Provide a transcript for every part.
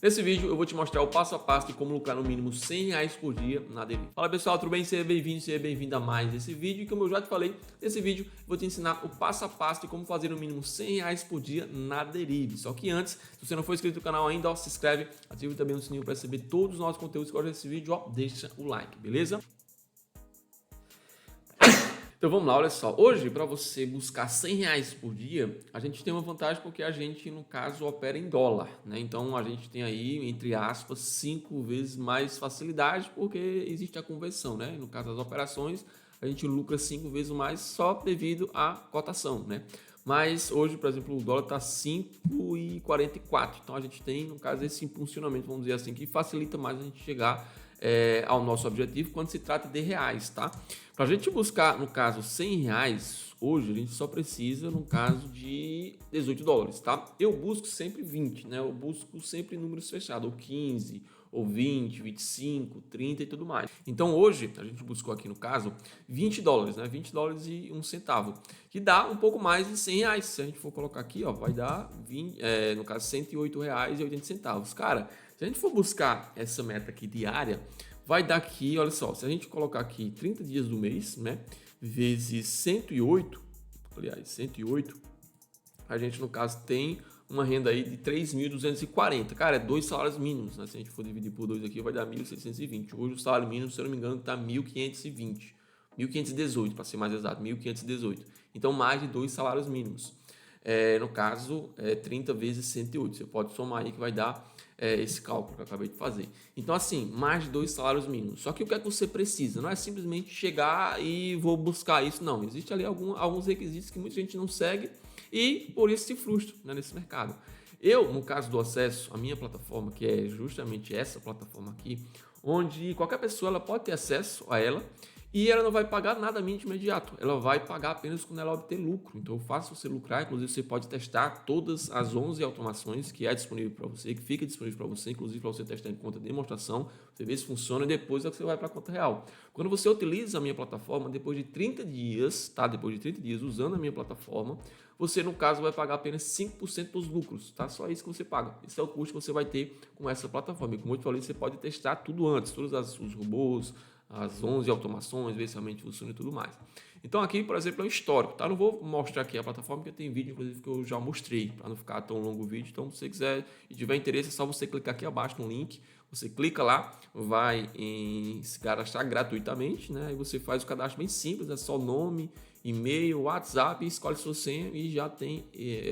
Nesse vídeo eu vou te mostrar o passo a passo de como lucrar no mínimo R$ 100 por dia na Delivery. Fala pessoal, tudo bem? Seja bem-vindo a mais esse vídeo. E como eu já te falei, nesse vídeo eu vou te ensinar o passo a passo de como fazer no mínimo R$ 100 por dia na Delivery. Só que antes, se você não for inscrito no canal ainda, ó, se inscreve, ativa também o sininho para receber todos os nossos conteúdos. Se gosta desse vídeo, ó, deixa o like, beleza? Então vamos lá, olha só. Hoje, para você buscar R$ 100 por dia, a gente tem uma vantagem porque a gente, no caso, opera em dólar, né? Então a gente tem aí, entre aspas, 5 vezes mais facilidade porque existe a conversão, né? No caso das operações, a gente lucra 5 vezes mais só devido à cotação, né? Mas hoje, por exemplo, o dólar está 5,44. Então a gente tem, no caso, esse impulsionamento, vamos dizer assim, que facilita mais a gente chegar ao nosso objetivo quando se trata de reais, tá? Para a gente buscar, no caso, R$ 100, hoje a gente só precisa, no caso, de US$ 18, tá? Eu busco sempre 20, né? Eu busco sempre números fechados, ou 15, ou 20, 25, 30 e tudo mais. Então hoje a gente buscou aqui no caso US$ 20, né? US$ 20 e 1 centavo, que dá um pouco mais de R$ 100. Se a gente for colocar aqui, ó, vai dar 20, no caso R$ 108,80. Cara, se a gente for buscar essa meta aqui diária, vai dar aqui, olha só, se a gente colocar aqui 30 dias do mês, né, vezes 108, aliás, 108, a gente no caso tem uma renda aí de 3.240. Cara, é 2 salários mínimos, né? Se a gente for dividir por 2 aqui, vai dar 1.620. Hoje o salário mínimo, se eu não me engano, está 1.520. 1.518, para ser mais exato, 1.518. Então, mais de 2 salários mínimos. No caso, 30 vezes 108. Você pode somar aí que vai dar esse cálculo que eu acabei de fazer. Então, assim, mais de 2 salários mínimos. Só que o que é que você precisa? Não é simplesmente chegar e vou buscar isso, não. Existe ali alguns requisitos que muita gente não segue e por isso se frustra, né, nesse mercado. Eu, no caso do acesso à minha plataforma, que é justamente essa plataforma aqui, onde qualquer pessoa ela pode ter acesso a ela e ela não vai pagar nada a mim de imediato. Ela vai pagar apenas quando ela obter lucro. Então eu faço você lucrar. Inclusive você pode testar todas as 11 automações que é disponível para você, que fica disponível para você, inclusive para você testar em conta de demonstração. Você vê se funciona e depois é que você vai para a conta real. Quando você utiliza a minha plataforma, depois de 30 dias, tá? Depois de 30 dias usando a minha plataforma, você no caso vai pagar apenas 5% dos lucros, tá? Só isso que você paga. Esse é o custo que você vai ter com essa plataforma. E como eu te falei, você pode testar tudo antes, todos os robôs, as 11 automações, ver se realmente funciona e tudo mais. Então aqui, por exemplo, é um histórico, tá? Não vou mostrar aqui a plataforma, porque tem vídeo, inclusive, que eu já mostrei, para não ficar tão longo o vídeo. Então, se você quiser e tiver interesse, é só você clicar aqui abaixo no link. Você clica lá, vai se cadastrar gratuitamente, né? Aí você faz o cadastro bem simples, é só nome, e-mail, WhatsApp, escolhe sua senha e já tem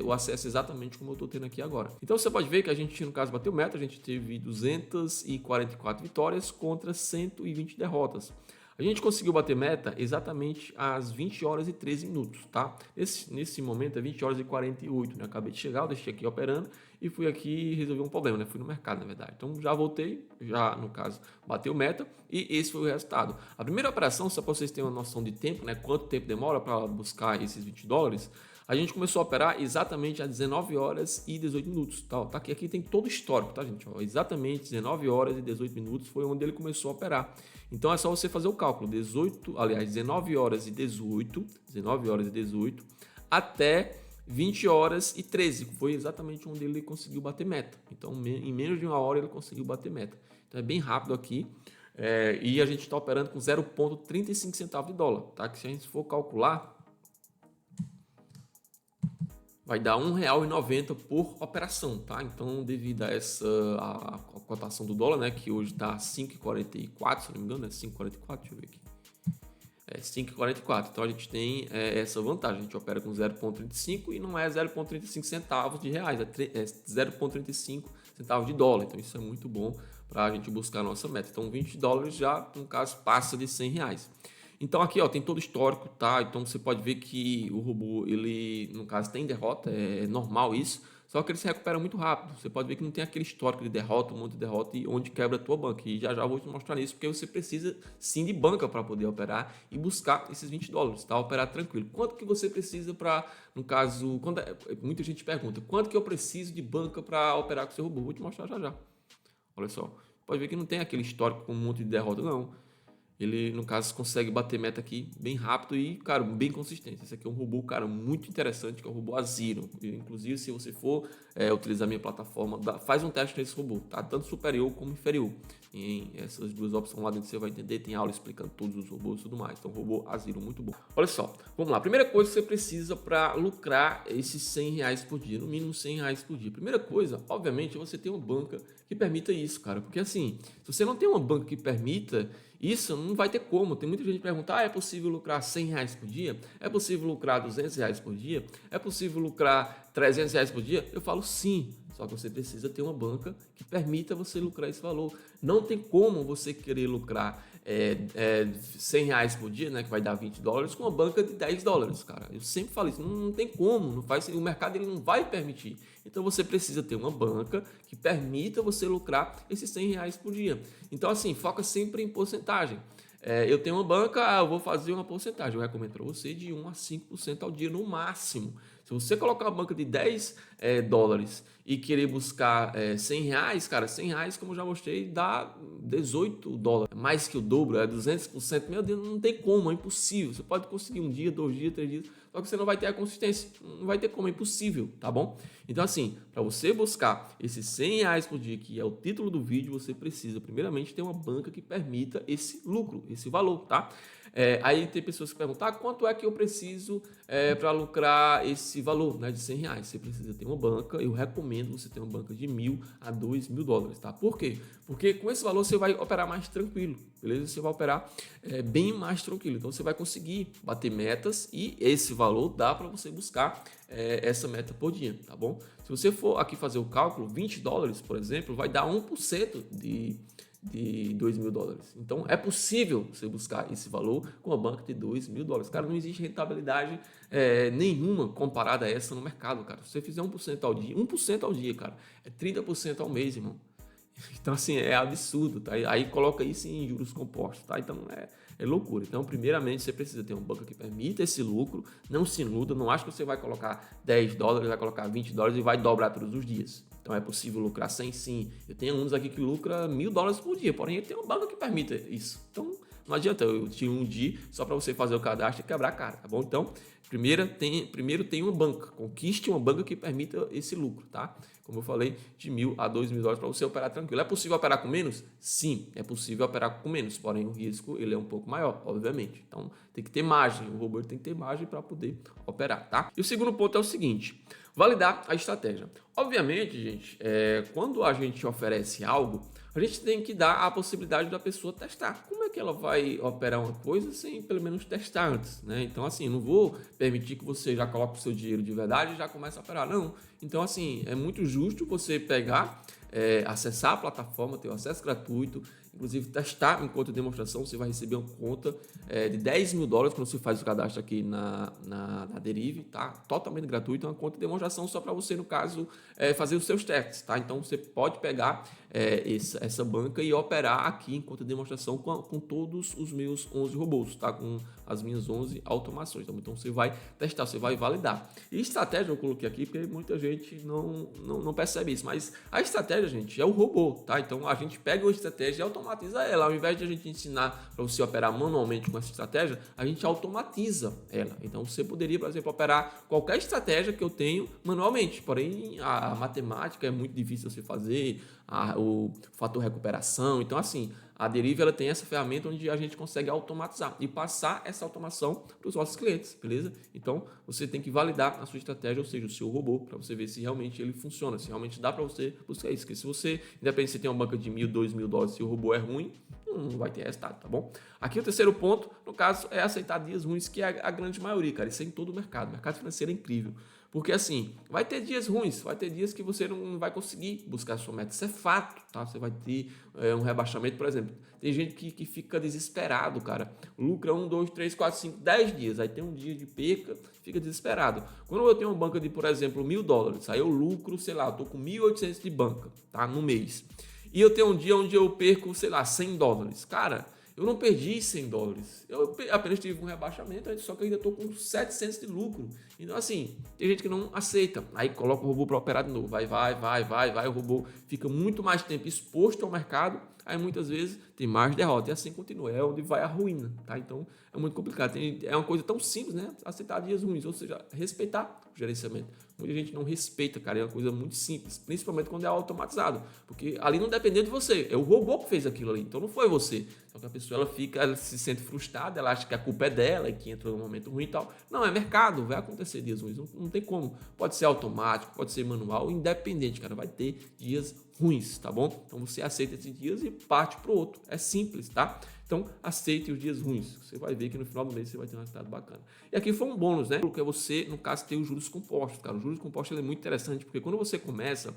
o acesso exatamente como eu estou tendo aqui agora. Então você pode ver que a gente, no caso, bateu meta, a gente teve 244 vitórias contra 120 derrotas. A gente conseguiu bater meta exatamente às 20 horas e 13 minutos, tá? Nesse momento é 20 horas e 48, né? Acabei de chegar, eu deixei aqui operando e fui aqui resolver um problema, né? Fui no mercado, na verdade. Então já voltei, já no caso, bateu meta e esse foi o resultado. A primeira operação, só para vocês terem uma noção de tempo, né? Quanto tempo demora para buscar esses $20, a gente começou a operar exatamente às 19 horas e 18 minutos. Tá aqui tem todo o histórico, tá, gente? Ó, exatamente 19 horas e 18 minutos foi onde ele começou a operar. Então é só você fazer o cálculo. 19 horas e 18, 19 horas e 18 até 20 horas e 13. Foi exatamente onde ele conseguiu bater meta. Então, em menos de uma hora ele conseguiu bater meta. Então é bem rápido aqui. E a gente está operando com 0,35 centavos de dólar, tá? Que se a gente for calcular, vai dar R$ 1,90 por operação, tá? Então, devido a a cotação do dólar, né, que hoje está 5,44, se não me engano, é 5,44, deixa eu ver aqui. É 5,44. Então a gente tem essa vantagem. A gente opera com 0,35 e não é 0,35 centavos de reais, é 0,35 centavos de dólar. Então isso é muito bom para a gente buscar a nossa meta. Então $20 já, no caso, passa de R$ 100. Então aqui, ó, tem todo o histórico, tá? Então você pode ver que o robô, ele, no caso, tem derrota, é normal isso, só que ele se recupera muito rápido. Você pode ver que não tem aquele histórico de derrota, um monte de derrota e onde quebra a tua banca. E já eu vou te mostrar isso, porque você precisa sim de banca para poder operar e buscar esses $20, tá? Operar tranquilo. Quanto que você precisa para, no caso, muita gente pergunta, quanto que eu preciso de banca para operar com o seu robô? Vou te mostrar já. Olha só, pode ver que não tem aquele histórico com um monte de derrota, não. Ele, no caso, consegue bater meta aqui bem rápido e, cara, bem consistente. Esse aqui é um robô, cara, muito interessante, que é o robô Aziro. Inclusive, se você for utiliza a minha plataforma, faz um teste nesse robô, tá? Tanto superior como inferior. Em essas duas opções lá dentro você vai entender, tem aula explicando todos os robôs e tudo mais. Então, robô Aziro, muito bom. Olha só, vamos lá. Primeira coisa que você precisa para lucrar esses R$ 100 por dia, no mínimo R$ 100 por dia. Primeira coisa, obviamente, é você ter uma banca que permita isso, cara. Porque assim, se você não tem uma banca que permita isso, não vai ter como. Tem muita gente que pergunta, é possível lucrar R$ 100 por dia? É possível lucrar R$ 200 por dia? É possível lucrar R$ 300 por dia? Eu falo sim. Só que você precisa ter uma banca que permita você lucrar esse valor. Não tem como você querer lucrar R$ 100 por dia, né, que vai dar $20, com uma banca de $10, cara. Eu sempre falo isso, não tem como, não faz, o mercado ele não vai permitir. Então você precisa ter uma banca que permita você lucrar esses R$ 100 por dia. Então assim, foca sempre em porcentagem. Eu tenho uma banca, eu vou fazer uma porcentagem. Eu recomendo para você de 1 a 5% ao dia no máximo. Se você colocar uma banca de $10 e querer buscar R$ 100, cara, R$ 100, como eu já mostrei, dá $18. Mais que o dobro, 200%. Meu Deus, não tem como, é impossível. Você pode conseguir um dia, 2 dias, 3 dias, só que você não vai ter a consistência. Não vai ter como, é impossível, tá bom? Então, assim, para você buscar esses R$ 100 por dia, que é o título do vídeo, você precisa, primeiramente, ter uma banca que permita esse lucro, esse valor, tá? Aí tem pessoas que perguntam, quanto é que eu preciso para lucrar esse valor, né, de R$ 100? Você precisa ter uma banca, eu recomendo você ter uma banca de $1.000 a $2.000, tá? Por quê? Porque com esse valor você vai operar mais tranquilo, beleza? Você vai operar bem mais tranquilo, então você vai conseguir bater metas e esse valor dá para você buscar essa meta por dia, tá bom? Se você for aqui fazer o cálculo, $20, por exemplo, vai dar 1% de $2.000. Então, é possível você buscar esse valor com uma banca de $2.000. Cara, não existe rentabilidade nenhuma comparada a essa no mercado, cara. Se você fizer 1% ao dia, 1% ao dia, cara, é 30% ao mês, irmão. Então, assim, é absurdo, tá? Aí coloca isso em juros compostos, tá? Então, é loucura. Então, primeiramente, você precisa ter uma banca que permita esse lucro, não se iluda, não acha que você vai colocar $10, vai colocar $20 e vai dobrar todos os dias. Então, é possível lucrar sem sim. Eu tenho alunos aqui que lucram $1.000 por dia, porém, ele tem uma banca que permita isso. Então, não adianta eu te iludir só para você fazer o cadastro e quebrar a cara, tá bom? Então, primeiro tem uma banca, conquiste uma banca que permita esse lucro, tá? Como eu falei, de $1.000 a $2.000 para você operar tranquilo. É possível operar com menos? Sim, é possível operar com menos, porém o risco ele é um pouco maior, obviamente. Então tem que ter margem, o robô tem que ter margem para poder operar, tá? E o segundo ponto é o seguinte, validar a estratégia. Obviamente, gente, quando a gente oferece algo, a gente tem que dar a possibilidade da pessoa testar. Como é que ela vai operar uma coisa sem pelo menos testar antes, né? Então, assim, não vou permitir que você já coloque o seu dinheiro de verdade e já comece a operar, não. Então, assim, é muito justo você pegar, acessar a plataforma, ter o acesso gratuito, inclusive testar enquanto demonstração. Você vai receber uma conta de $10.000 quando você faz o cadastro aqui na Derive, tá? Totalmente gratuito, é uma conta de demonstração só para você, no caso, fazer os seus testes, tá? Então você pode pegar essa banca e operar aqui enquanto demonstração com todos os meus 11 robôs, tá? Com as minhas 11 automações. Então você vai testar, você vai validar. E estratégia eu coloquei aqui porque muita gente não percebe isso, mas a estratégia, gente, é o robô, tá? Então a gente pega uma estratégia e automatiza ela. Ao invés de a gente ensinar para você operar manualmente com essa estratégia, a gente automatiza ela. Então você poderia, por exemplo, operar qualquer estratégia que eu tenho manualmente, porém a matemática é muito difícil você fazer, o fator recuperação. Então, assim, a Derive ela tem essa ferramenta onde a gente consegue automatizar e passar essa automação para os nossos clientes, beleza? Então, você tem que validar a sua estratégia, ou seja, o seu robô, para você ver se realmente ele funciona, se realmente dá para você buscar isso. Porque se você, independente se tem uma banca de $1.000, $2.000, se o robô é ruim, não vai ter resultado, tá bom? Aqui o terceiro ponto, no caso, é aceitar dias ruins, que é a grande maioria, cara. Isso é em todo o mercado. O mercado financeiro é incrível. Porque assim, vai ter dias ruins, vai ter dias que você não vai conseguir buscar a sua meta. Isso é fato, tá? Você vai ter um rebaixamento, por exemplo. Tem gente que fica desesperado, cara. Lucra 1, 2, 3, 4, 5, 10 dias. Aí tem um dia de perca, fica desesperado. Quando eu tenho uma banca de, por exemplo, $1.000, aí eu lucro, sei lá, eu tô com 1.800 de banca, tá? No mês. E eu tenho um dia onde eu perco, sei lá, $100. Cara, eu não perdi $100. Eu apenas tive um rebaixamento, só que eu ainda estou com 700 de lucro. Então, assim, tem gente que não aceita. Aí coloca o robô para operar de novo. Vai. O robô fica muito mais tempo exposto ao mercado. Aí, muitas vezes, tem mais derrota. E assim continua. É onde vai a ruína, tá? Então, é muito complicado. É uma coisa tão simples, né? Aceitar dias ruins. Ou seja, respeitar o gerenciamento. muita gente não respeita, cara, é uma coisa muito simples, principalmente quando é automatizado, porque ali não dependeu de você, é o robô que fez aquilo ali, então não foi você. Só que a pessoa ela se sente frustrada, ela acha que a culpa é dela e que entrou num momento ruim e tal. Não, é mercado, vai acontecer dias ruins, não tem como. Pode ser automático, pode ser manual, independente, cara, vai ter dias ruins, tá bom? Então você aceita esses dias e parte pro outro. É simples, tá? Então aceite os dias ruins. Você vai ver que no final do mês você vai ter um resultado bacana. E aqui foi um bônus, né? Porque você, no caso, tem os juros compostos, cara. O juros compostos ele é muito interessante, porque quando você começa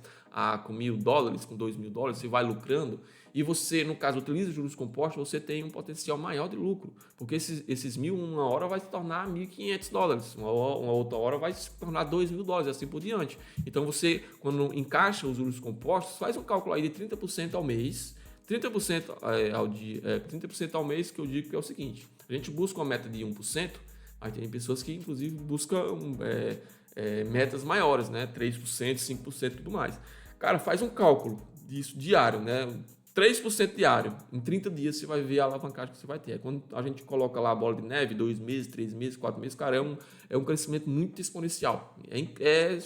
com $1.000, com $2.000, você vai lucrando, e você, no caso, utiliza juros compostos, você tem um potencial maior de lucro. Porque esses 1.000, uma hora vai se tornar $1.500. Uma outra hora vai se tornar $2.000, e assim por diante. Então você, quando encaixa os juros compostos, faz um cálculo aí de 30% ao mês, 30% ao dia, 30% ao mês, que eu digo que é o seguinte: a gente busca uma meta de 1%, mas tem pessoas que inclusive buscam metas maiores, né? 3%, 5% e tudo mais. Cara, faz um cálculo disso diário, né? 3% diário, em 30 dias você vai ver a alavancagem que você vai ter. Quando a gente coloca lá a bola de neve, 2 meses, 3 meses, 4 meses, cara, é um crescimento muito exponencial. É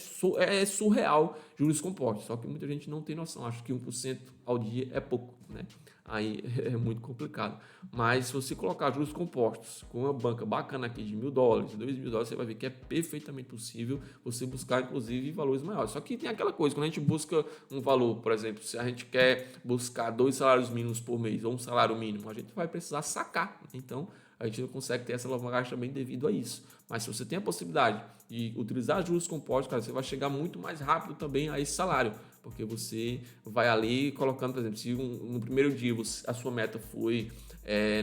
surreal juros compostos, só que muita gente não tem noção. Acho que 1% ao dia é pouco, né? Aí é muito complicado. Mas se você colocar juros compostos com uma banca bacana aqui de $1.000, $2.000, você vai ver que é perfeitamente possível você buscar, inclusive, valores maiores. Só que tem aquela coisa, quando a gente busca um valor, por exemplo, se a gente quer buscar 2 salários mínimos por mês ou um salário mínimo, a gente vai precisar sacar. Então, a gente não consegue ter essa alavancagem também devido a isso. Mas se você tem a possibilidade de utilizar juros compostos, cara, você vai chegar muito mais rápido também a esse salário, porque você vai ali colocando, por exemplo, se no primeiro dia a sua meta foi,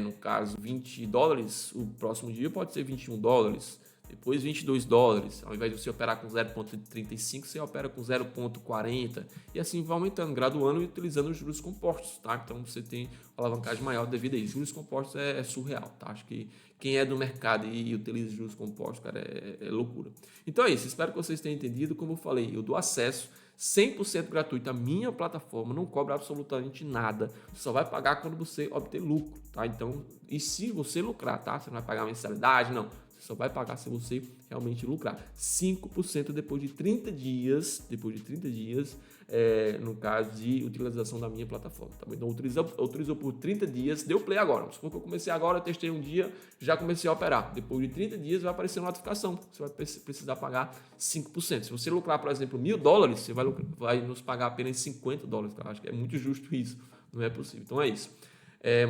no caso, $20, o próximo dia pode ser $21, depois $22. Ao invés de você operar com 0,35, você opera com 0,40 e assim vai aumentando, graduando e utilizando os juros compostos, tá? Então você tem alavancagem maior devido a isso. Juros compostos é surreal, tá? Acho que quem é do mercado e utiliza juros compostos, cara, é loucura. Então é isso, espero que vocês tenham entendido. Como eu falei, eu dou acesso 100% gratuito à minha plataforma, não cobra absolutamente nada, você só vai pagar quando você obter lucro, tá? Então, e se você lucrar, tá? Você não vai pagar mensalidade, não. Você só vai pagar se você realmente lucrar. 5% depois de 30 dias, no caso de utilização da minha plataforma, tá bom? Então, utilizou por 30 dias, deu play agora. Se for que eu comecei agora, eu testei um dia, já comecei a operar. Depois de 30 dias vai aparecer uma notificação, você vai precisar pagar 5%. Se você lucrar, por exemplo, $1.000, você vai nos pagar apenas $50, cara. Acho que é muito justo isso, não é possível. Então é isso.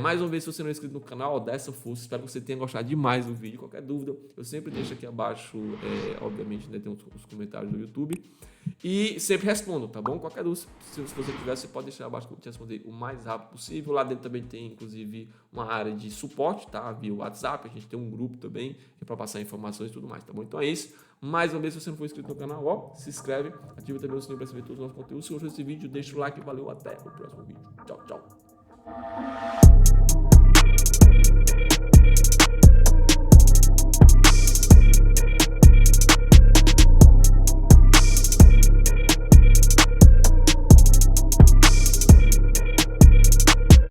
Mais uma vez, se você não é inscrito no canal, dá essa força. Espero que você tenha gostado demais do vídeo. Qualquer dúvida, eu sempre deixo aqui abaixo, obviamente, né, tem os comentários do YouTube. E sempre respondo, tá bom? Qualquer dúvida, se você tiver, você pode deixar abaixo que eu vou te responder o mais rápido possível. Lá dentro também tem, inclusive, uma área de suporte, tá? Via WhatsApp, a gente tem um grupo também, que é para passar informações e tudo mais, tá bom? Então é isso. Mais uma vez, se você não for inscrito no canal, ó, se inscreve, ativa também o sininho para receber todos os nossos conteúdos. Se gostou desse vídeo, deixa o like, valeu, até o próximo vídeo. Tchau, tchau.